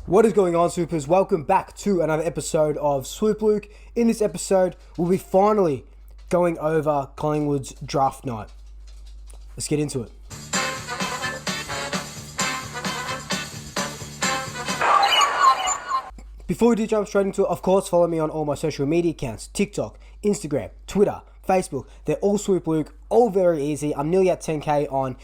What is going on, Swoopers? Welcome back to another episode of swoopluke. In this episode, we'll be finally going over Collingwoods Draft night. Let's get into it. Before we do jump straight into it, of course, follow me on all my social media accounts: TikTok, Instagram, Twitter, Facebook. They're all swoopluke, all very easy. I'm nearly at 10k on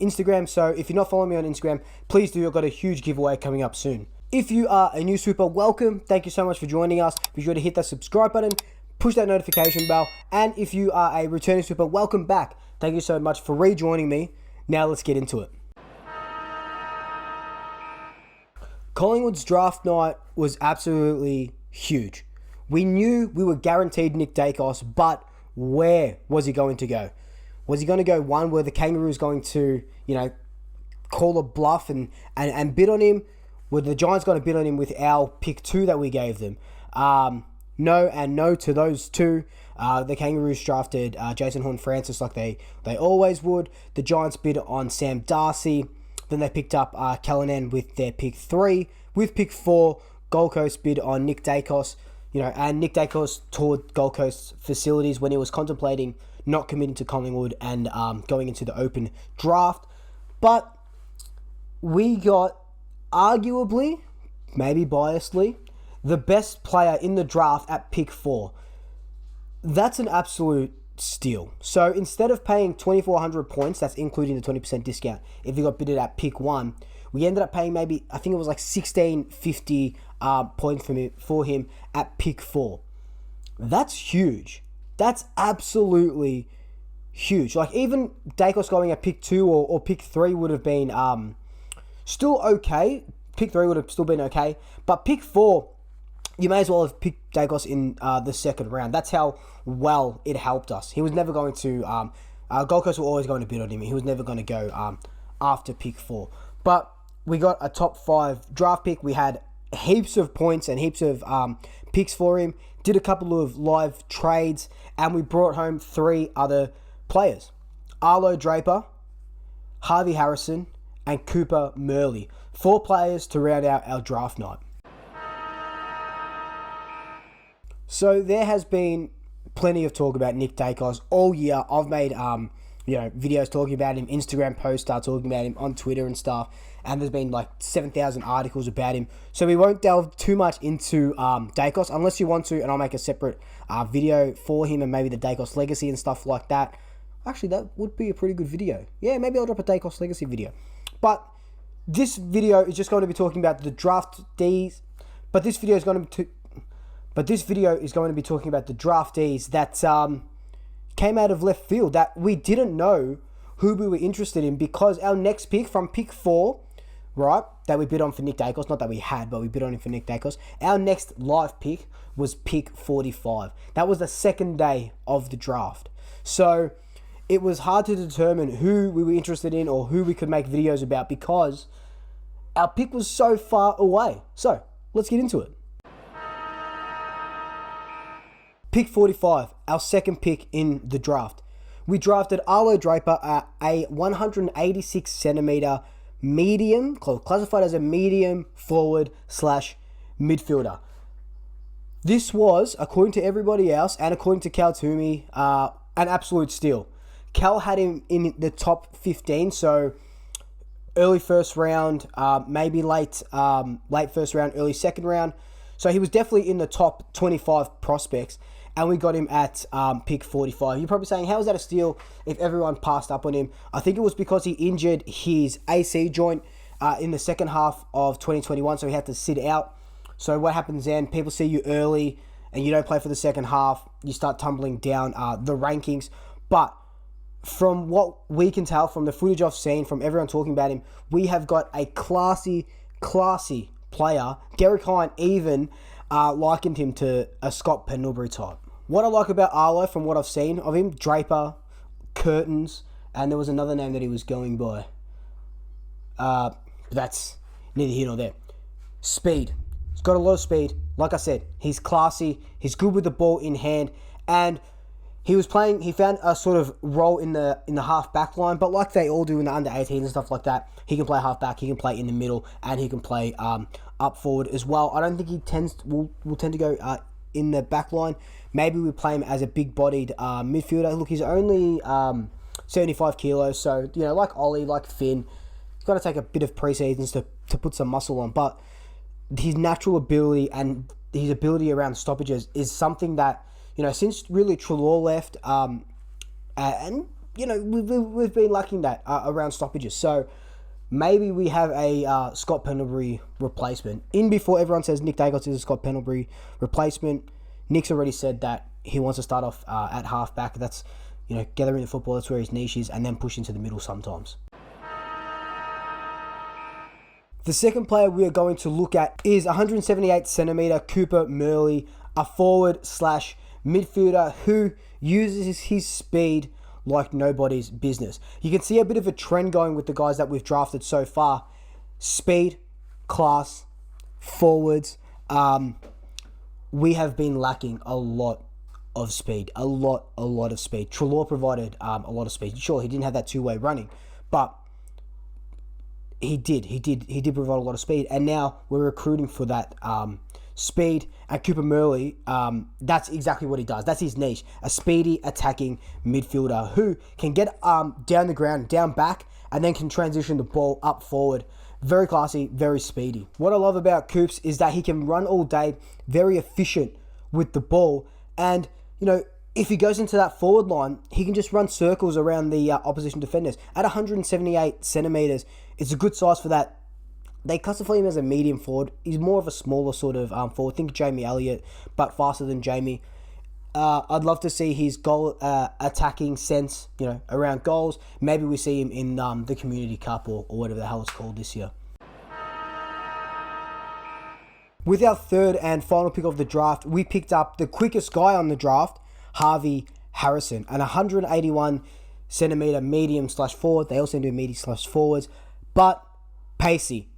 Instagram, so if you're not following me on Instagram, please do. I've got a huge giveaway coming up soon. If you are a new swooper, welcome. Thank you so much for joining us. Be sure to hit that subscribe button, push that notification bell, and if you are a returning swooper, welcome back. Thank you so much for rejoining me. Now let's get into it. Collingwood's draft night was absolutely huge. We knew we were guaranteed Nick Daicos, but where was he going to go? Was he going to go one where the Kangaroos going to, call a bluff and bid on him? Were the Giants going to bid on him with our pick 2 that we gave them? No and no to those two. The Kangaroos drafted Jason Horne-Francis like they always would. The Giants bid on Sam Darcy. Then they picked up Callanan with their pick 3. With pick 4, Gold Coast bid on Nick Daicos. And Nick Daicos toured Gold Coast facilities when he was contemplating not committing to Collingwood and going into the open draft. But we got, arguably, maybe biasedly, the best player in the draft at pick 4. That's an absolute steal. So instead of paying 2,400 points, that's including the 20% discount, if you got bidded at pick 1, we ended up paying maybe, I think it was like 1,650 points for him at pick 4. That's huge. That's absolutely huge. Like, even Daicos going at pick 2 or pick 3 would have been still okay. Pick 3 would have still been okay. But pick 4, you may as well have picked Daicos in the second round. That's how well it helped us. He was never going to... Gold Coast were always going to bid on him. He was never going to go after pick 4. But we got a top 5 draft pick. We had heaps of points and heaps of picks for him. Did a couple of live trades. And we brought home 3 other players: Arlo Draper, Harvey Harrison, and Cooper Murli. 4 players to round out our draft night. So there has been plenty of talk about Nick Daicos all year. I've made videos talking about him, Instagram posts talking about him on Twitter and stuff, and there's been like 7,000 articles about him. So we won't delve too much into Daicos unless you want to, and I'll make a separate video for him and maybe the Daicos legacy and stuff like that. Actually, that would be a pretty good video. Yeah, maybe I'll drop a Daicos legacy video. But this video is just going to be talking about the draftees. But this video is going to be talking about the draftees that came out of left field, that we didn't know who we were interested in, because our next pick from pick 4, right, that we bid on for Nick Daicos, not that we had, but we bid on him for Nick Daicos. Our next live pick was pick 45. That was the second day of the draft. So it was hard to determine who we were interested in or who we could make videos about because our pick was so far away. So let's get into it. Pick 45, our second pick in the draft. We drafted Arlo Draper at a 186 centimeter medium, classified as a medium forward / midfielder. This was, according to everybody else and according to Cal Toomey, an absolute steal. Cal had him in the top 15, so early first round, maybe late first round, early second round. So he was definitely in the top 25 prospects, and we got him at pick 45. You're probably saying, how is that a steal if everyone passed up on him? I think it was because he injured his AC joint in the second half of 2021, so he had to sit out. So what happens then, people see you early and you don't play for the second half, you start tumbling down the rankings. But from what we can tell, from the footage I've seen, from everyone talking about him, we have got a classy player. Gary Kine even likened him to a Scott Pendlebury type. What I like about Arlo, from what I've seen of him, Draper, Curtains, and there was another name that he was going by. That's neither here nor there. Speed. He's got a lot of speed. Like I said, he's classy. He's good with the ball in hand. And he was playing. He found a sort of role in the half back line, but like they all do in the under 18s and stuff like that, he can play half back, he can play in the middle, and he can play up forward as well. I don't think he will tend to go in the back line. Maybe we play him as a big-bodied midfielder. Look, he's only 75 kilos, so like Ollie, like Finn, he's got to take a bit of pre-seasons to put some muscle on. But his natural ability and his ability around stoppages is something that, since really Treloar left, and we've been lacking that around stoppages. So maybe we have a Scott Pendlebury replacement. In before everyone says Nick Dacos is a Scott Pendlebury replacement, Nick's already said that he wants to start off at half-back. That's, gathering the football, that's where his niche is, and then push into the middle sometimes. The second player we are going to look at is 178cm Cooper Murli, a forward/midfielder who uses his speed like nobody's business. You can see a bit of a trend going with the guys that we've drafted so far. Speed, class, forwards. We have been lacking a lot of speed. A lot of speed. Treloar provided a lot of speed. Sure, he didn't have that two-way running, but he did provide a lot of speed, and now we're recruiting for that speed. And Cooper Murli, that's exactly what he does. That's his niche, a speedy attacking midfielder who can get down the ground, down back, and then can transition the ball up forward. Very classy, very speedy. What I love about Coops is that he can run all day, very efficient with the ball, and if he goes into that forward line, he can just run circles around the opposition defenders. At 178 centimeters, it's a good size for that. They classify him as a medium forward. He's more of a smaller sort of forward. Think Jamie Elliott, but faster than Jamie. I'd love to see his goal attacking sense, around goals. Maybe we see him in the Community Cup or whatever the hell it's called this year. With our third and final pick of the draft, we picked up the quickest guy on the draft, Harvey Harrison, an 181cm medium/forward. They also do medium/forwards, but pacey,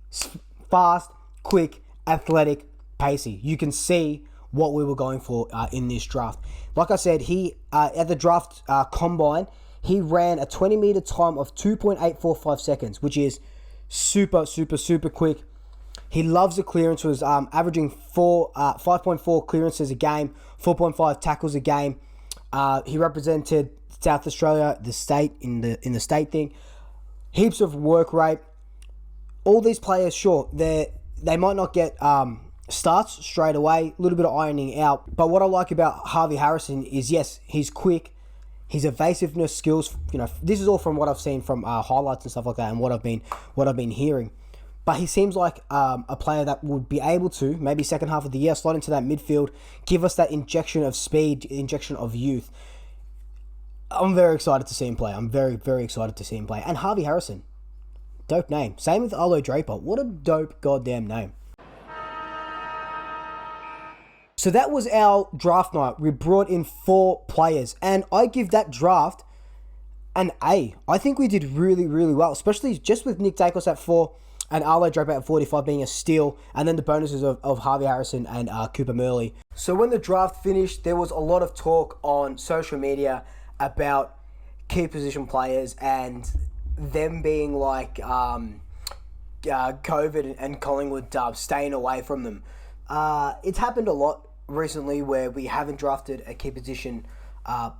fast, quick, athletic, pacey. You can see what we were going for in this draft. Like I said, he at the draft combine, he ran a 20-meter time of 2.845 seconds, which is super quick. He loves the clearance. Was averaging 5.4 clearances a game, 4.5 tackles a game. He represented South Australia, the state in the state thing. Heaps of work rate. All these players, sure, they might not get starts straight away. A little bit of ironing out. But what I like about Harvey Harrison is, yes, he's quick. His evasiveness skills. This is all from what I've seen from highlights and stuff like that, and what I've been hearing. But he seems like a player that would be able to, maybe second half of the year, slot into that midfield, give us that injection of speed, injection of youth. I'm very excited to see him play. I'm very, very excited to see him play. And Harvey Harrison, dope name. Same with Arlo Draper. What a dope goddamn name. So that was our draft night. We brought in 4 players, and I give that draft an A. I think we did really, really well, especially just with Nick Dacos at 4. And Arlo Draper at 45 being a steal, and then the bonuses of Harvey Harrison and Cooper Murli. So when the draft finished, there was a lot of talk on social media about key position players and them being like COVID and Collingwood staying away from them. It's happened a lot recently where we haven't drafted a key position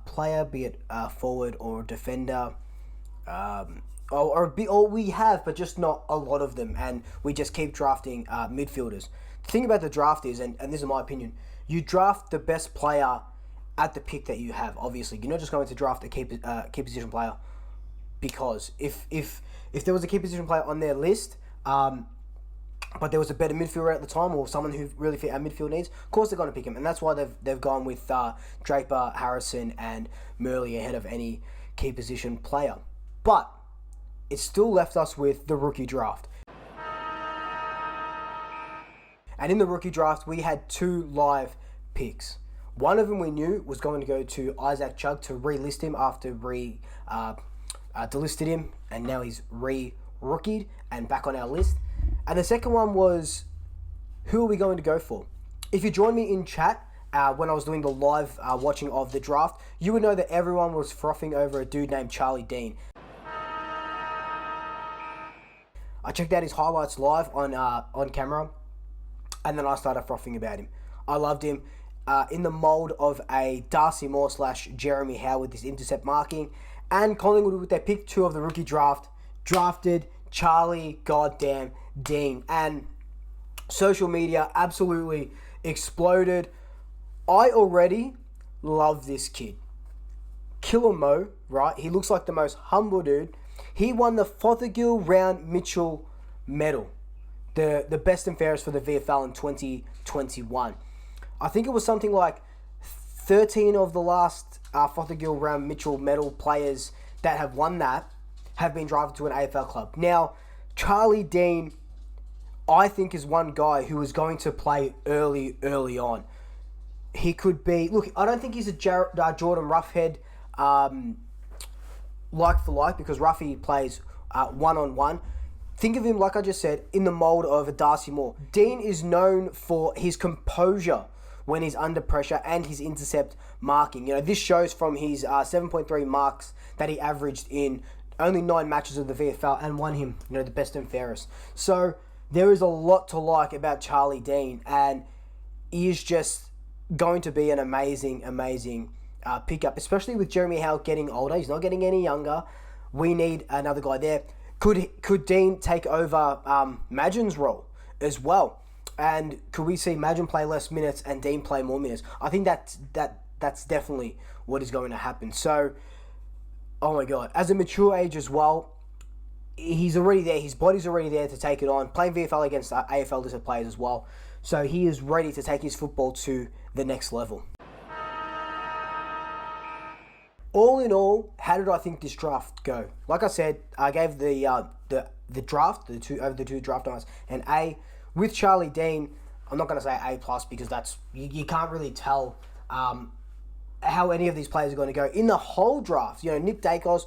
player, be it forward or defender. Or we have, but just not a lot of them, and we just keep drafting midfielders. The thing about the draft is, and this is my opinion, you draft the best player at the pick that you have. Obviously, you're not just going to draft a key position player because if there was a key position player on their list, but there was a better midfielder at the time or someone who really fit our midfield needs, of course they're going to pick him, and that's why they've gone with Draper, Harrison, and Murli ahead of any key position player. But it still left us with the rookie draft. And in the rookie draft, we had 2 live picks. One of them we knew was going to go to Isaac Chugg to relist him after delisted him, and now he's re-rookied and back on our list. And the second one was, who are we going to go for? If you join me in chat when I was doing the live watching of the draft, you would know that everyone was frothing over a dude named Charlie Dean. I checked out his highlights live on camera, and then I started frothing about him. I loved him. In the mould of a Darcy Moore / Jeremy Howe with his intercept marking, and Collingwood with their pick 2 of the rookie draft drafted Charlie goddamn Dean, and social media absolutely exploded. I already love this kid. Killer Mo, right? He looks like the most humble dude. He won the Fothergill Round Mitchell medal, the best and fairest for the VFL in 2021. I think it was something like 13 of the last Fothergill Round Mitchell medal players that have won that have been drafted to an AFL club. Now, Charlie Dean, I think, is one guy who is going to play early on. He could be... Look, I don't think he's a Jordan Roughhead like for like, because Ruffy plays one-on-one. Think of him, like I just said, in the mould of a Darcy Moore. Dean is known for his composure when he's under pressure and his intercept marking. You know, this shows from his 7.3 marks that he averaged in only 9 matches of the VFL and won him, you know, the best and fairest. So there is a lot to like about Charlie Dean, and he is just going to be an amazing pickup, especially with Jeremy Howe getting older. He's not getting any younger. We need another guy there. Could Dean take over Madgen's role as well? And could we see Madgen play less minutes and Dean play more minutes? I think that's definitely what is going to happen. So, oh my God, as a mature age as well, he's already there. His body's already there to take it on. Playing VFL against AFL listed players as well. So he is ready to take his football to the next level. All in all, how did I think this draft go? Like I said, I gave the draft, the two draft nights, an A. With Charlie Dean, I'm not going to say A+, because that's you can't really tell how any of these players are going to go in the whole draft. You know, Nick Dacos,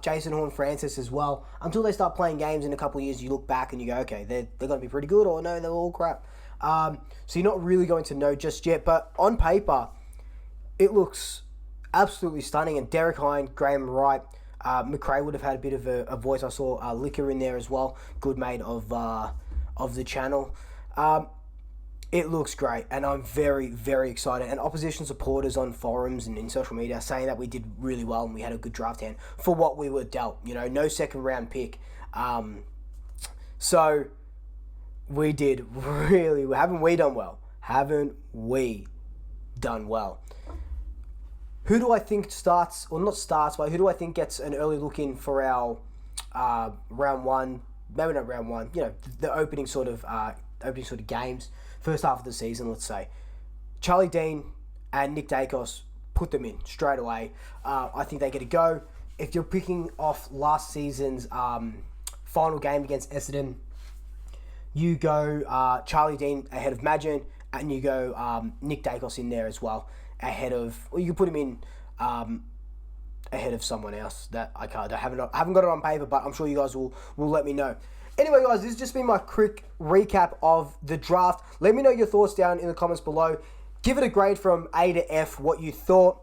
Jason Horne-Francis as well. Until they start playing games in a couple of years, you look back and you go, okay, they're going to be pretty good, or no, they're all crap. So you're not really going to know just yet. But on paper, it looks absolutely stunning. And Derek Hine, Graham Wright, McRae would have had a bit of a voice. I saw Liquor in there as well, good mate of the channel. It looks great, and I'm very, very excited. And opposition supporters on forums and in social media are saying that we did really well and we had a good draft hand for what we were dealt. You know, no second round pick. So we did really well. Haven't we done well? Haven't we done well? Who do I think starts, or not starts, but who do I think gets an early look in for our round one? Maybe not round one. You know, the opening sort of games, first half of the season. Let's say Charlie Dean and Nick Dacos, put them in straight away. I think they get a go. If you're picking off last season's final game against Essendon, you go Charlie Dean ahead of Madgen, and you go Nick Dacos in there as well ahead of, or you can put him in ahead of someone else that I haven't got it on paper, but I'm sure you guys will let me know. Anyway, guys, this has just been my quick recap of the draft. Let me know your thoughts down in the comments below. Give it a grade from A to F, what you thought.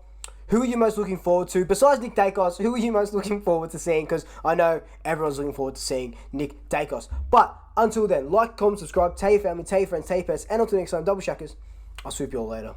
Who are you most looking forward to? Besides Nick Dacos, who are you most looking forward to seeing? Because I know everyone's looking forward to seeing Nick Dacos. But until then, like, comment, subscribe, tell your family, tell your friends, tell your pets, and until next time, Double Shackers, I'll swoop you all later.